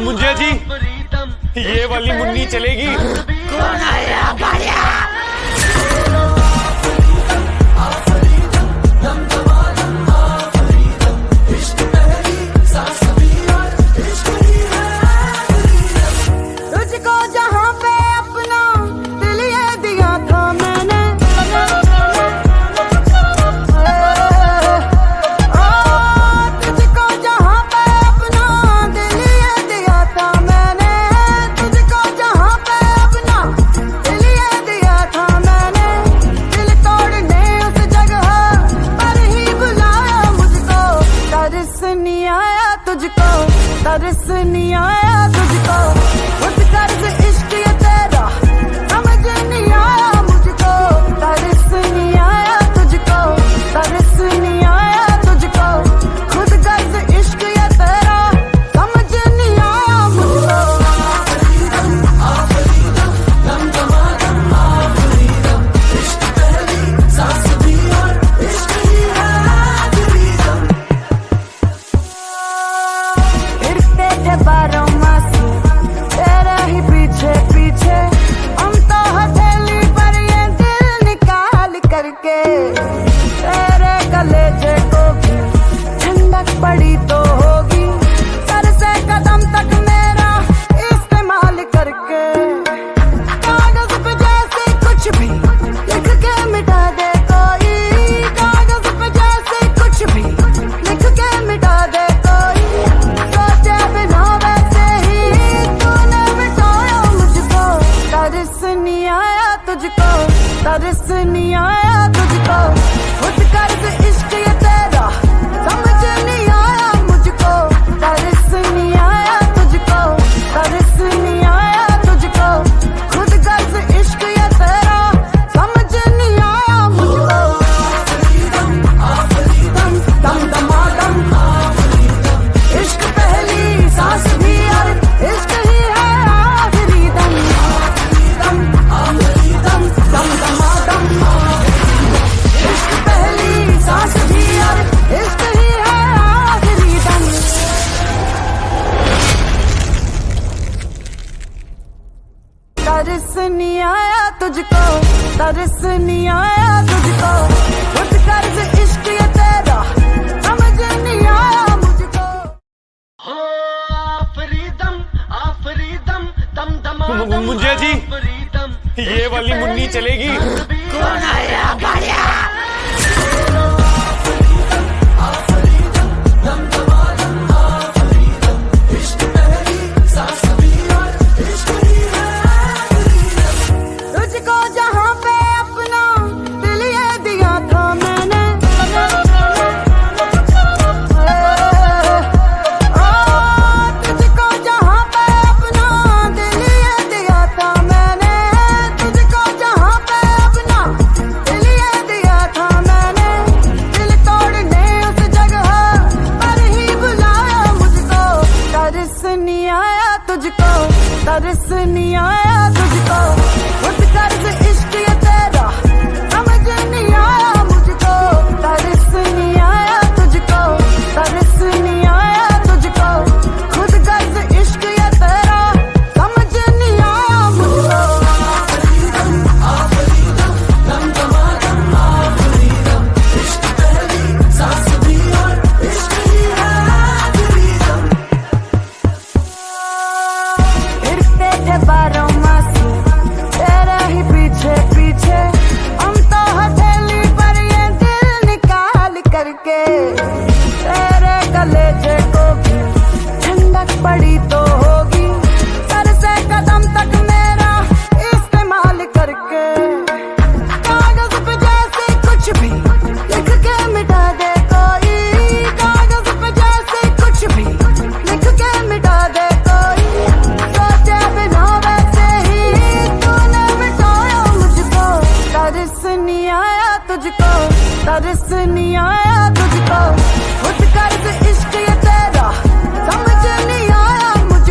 मुंजिया जी, ये वाली मुन्नी चलेगी? कौन आया बाड़िया? तुझको जहाँ पे अपना दिल ये दिया था मैंने, तुझको जहाँ पे अपना दिल ये दिया था मैंने, तुझको जहाँ पे अपना दिल ये दिया था मैंने, दिल तोड़ने उस जगह पर ही बुलाया मुझको, तरस नहीं आया तुझको, तरस नहीं आया तुझको, उस कर्ज इश्क ये तेरा समझ नहीं आया मुझको, तरस नहीं आया तुझको, तरस नहीं आया तुझको, खुद कर्ज इश्क ये तेरा समझ नहीं आया मुझको। फिरते थे बारों मासी तेरे ही पीछे पीछे, हम तो हथेली पर ये दिल निकाल करके, तेरे कलेजे को भी ठंडक पड़ी तो होगी, सर से कदम तक मेरा इस्तेमाल करके, कागज पे जैसे कुछ भी लिख के मिटा दे कोई, कागज पे जैसे कुछ भी लिख के मिटा दे कोई, सोचे बिना वैसे ही तूने मिटाया मुझको, तरस नहीं आया तुझको, तरस नहीं आया तुझको, खुद कर्ज इश्क ये तेरा समझ नहीं आया मुझको, तरस नहीं आया तुझको, तरस नहीं आया तुझको, खुद कर्ज इश्क ये तेरा समझ नहीं आया मुझको। दम दमादम इश्क पहली सांस भी और इश्क ही है आखिरी दम, दम दमादम इश्क पहली सांस भी और इश्क ही है आखिरी दम। तरस नहीं आया तुझको, तरस नहीं आया तुझको, खुद कर्ज इश्क ये तेरा समझ नहीं आया मुझको। मुंजिया जी, ये वाली मुन्नी चलेगी? कौन आया बाड़िया? तुझको जहाँ पे अपना दिल ये दिया था मैंने, तुझको जहाँ पे अपना दिल ये दिया था मैंने, तुझको जहाँ पे अपना दिल ये दिया था मैंने, दिल तोड़ने उस जगह पर ही बुलाया मुझको, तरस नहीं आया तुझको, तरस नहीं आया तुझको, खुद कर्ज इश्क ये तेरा समझ नहीं आया मुझको, तरस नहीं आया तुझको, तरस नहीं आया तुझको, खुद कर्ज इश्क ये तेरा समझ नहीं आया मुझको। फिरते थे बारों मासी तेरे ही पीछे पीछे, हम तो हथेली पर ये दिल निकाल करके, तेरे कलेजे को भी ठंडक पड़ी तो होगी, सर से कदम तक मेरा इस्तेमाल करके, कागज पे जैसे कुछ भी लिख के मिटा दे कोई, कागज पे जैसे कुछ भी लिख के मिटा दे कोई, सोचे बिना वैसे ही तूने मिटाया मुझको, तरस नहीं आया तुझको, तरस नहीं आया तुझको, खुद कर्ज इश्क ये तेरा समझ नहीं आया मुझको।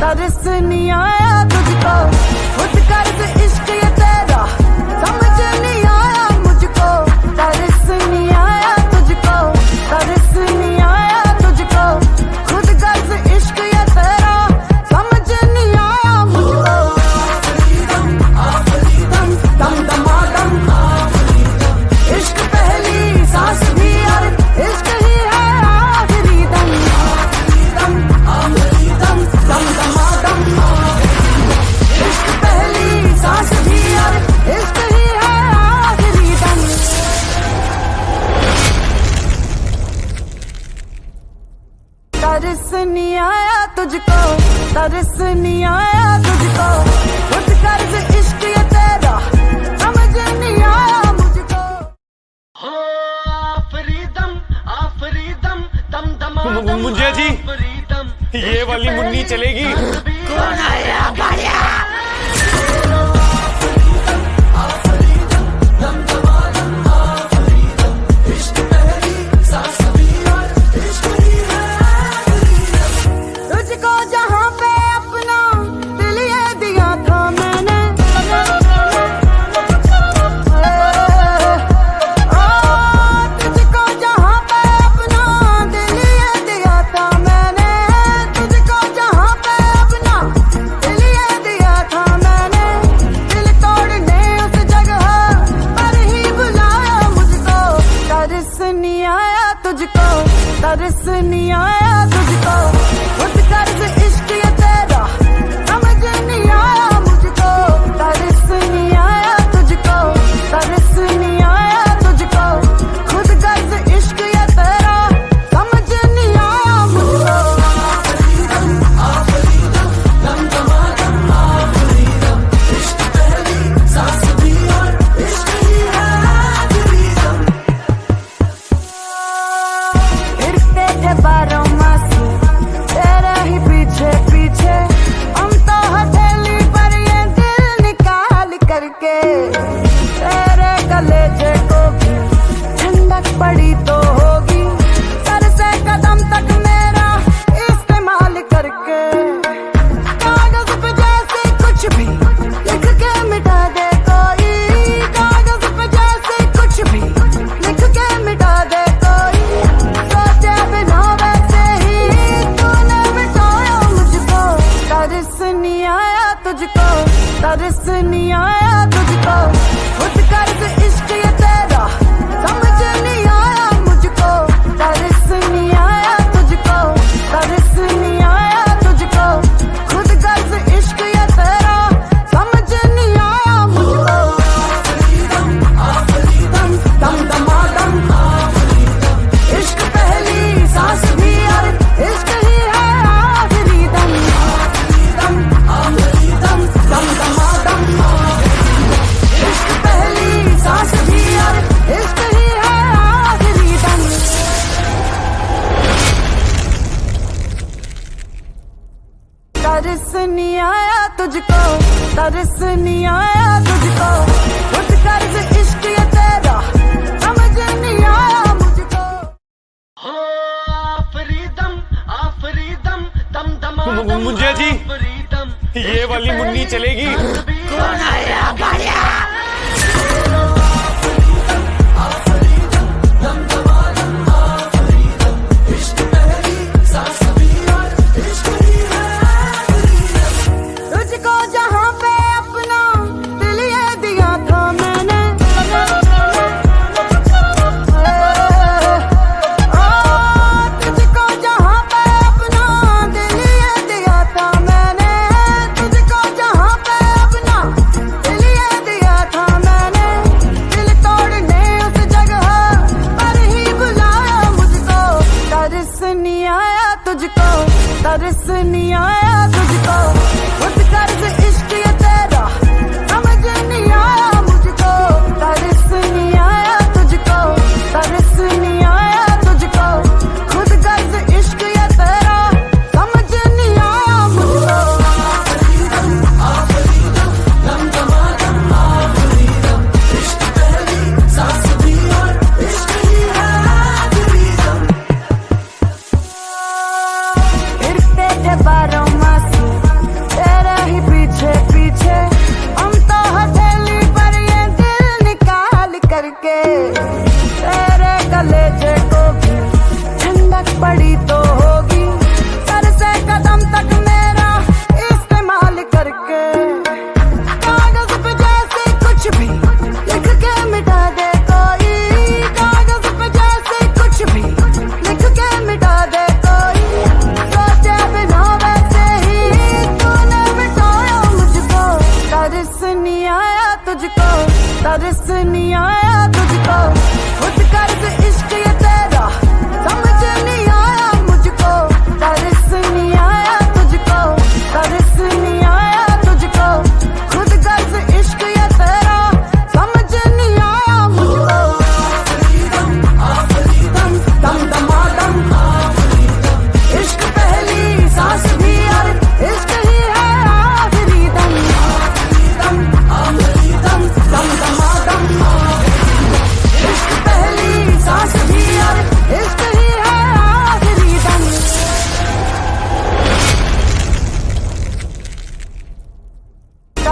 तरस नहीं आया तुझको, खुद कर्ज इश्क ये तेरा समझ नहीं आया मुझको, तरस नहीं आया तुझको, तरस नहीं आया तुझको, खुद कर्ज इश्क ये तेरा समझ नहीं आया मुझको। दम दमादम इश्क पहली सांस भी और इश्क ही है आखिरी दम, दम दमादम इश्क पहली सांस भी और इश्क ही है आखिरी दम। तरस नहीं आया तुझको, तरस नहीं आया तुझको, खुद कर्ज इश्क ये तेरा समझ नहीं आया मुझको। हो आफरीदम आफरीदम दम दमा मुंजिया जी, ये वाली मुन्नी चलेगी? कौन आया बाड़िया? तुझको जहाँ पे अपना दिल ये दिया था मैंने, तुझको जहाँ पे अपना दिल ये दिया था मैंने, तुझको जहाँ पे अपना दिल ये दिया था मैंने, दिल तोड़ने उस जगह पर ही बुलाया मुझको। तरस नहीं आया तुझको, तरस नहीं आया तुझको, खुद कर्ज इश्क ये तेरा समझ नहीं आया मुझको। तरस नहीं आया तुझको, तरस नहीं आया तुझको, खुद कर्ज इश्क ये तेरा समझ नहीं आया मुझको। फिरते थे बारों मास तेरे ही पीछे पीछे, हम तो हथेली पर ये दिल निकाल करके, तेरे कलेजे को भी ठंडक पड़ी तो होगी, सर से कदम तक मेरा इस्तेमाल करके, कागज पे जैसे कुछ भी लिख के मिटा दे कोई, कागज पे जैसे कुछ भी लिख के मिटा दे कोई, सोचे बिना वैसे ही तूने मिटाया मुझको। तरस नहीं आया तुझको, तरस नहीं आया तुझको, खुद कर्ज इश्क ये तेरा समझ नहीं आया मुझको। तरस नहीं आया तुझको, तरस नहीं आया तुझको, खुद कर्ज इश्क ये तेरा समझ नहीं आया मुझको। दम दमादम इश्क पहली सांस भी और इश्क ही है आखिरी दम, दम दमादम इश्क पहली सांस भी और इश्क ही है आखिरी दम। तरस नहीं आया तुझको, तरस नहीं आया तुझको, खुद कर्ज इश्क ये तेरा समझ नहीं आया मुझको। हो आफरीदम आफरीदम दम दमा मुंजिया जी, ये वाली मुन्नी चलेगी? कौन आया बाड़िया? तुझको जहाँ पे अपना दिल ये दिया था मैंने, तुझको जहाँ पे अपना दिल ये दिया था मैंने, तुझको जहाँ पे अपना दिल ये दिया था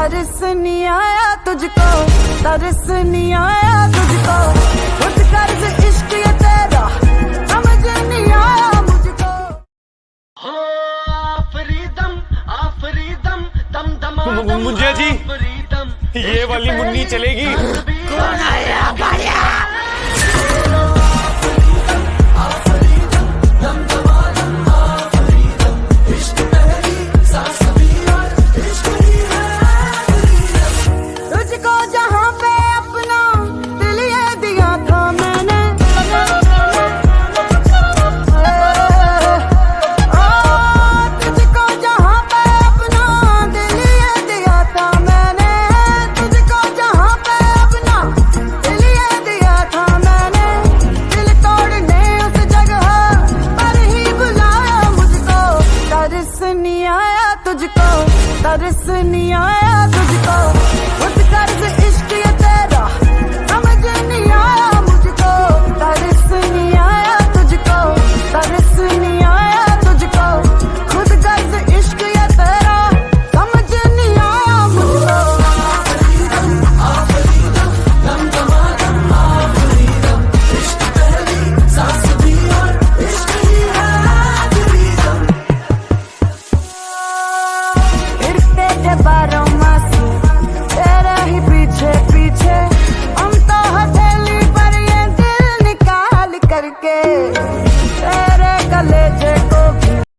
तरस नहीं आया तुझको, तरस नहीं आया तुझको, खुद कर्ज इश्क ये तेरा समझ नहीं आया मुझको। हो आफरीदम दम दमा मुंजिया जी, आफरीदम ये वाली मुन्नी चलेगी। कौन आया बढ़िया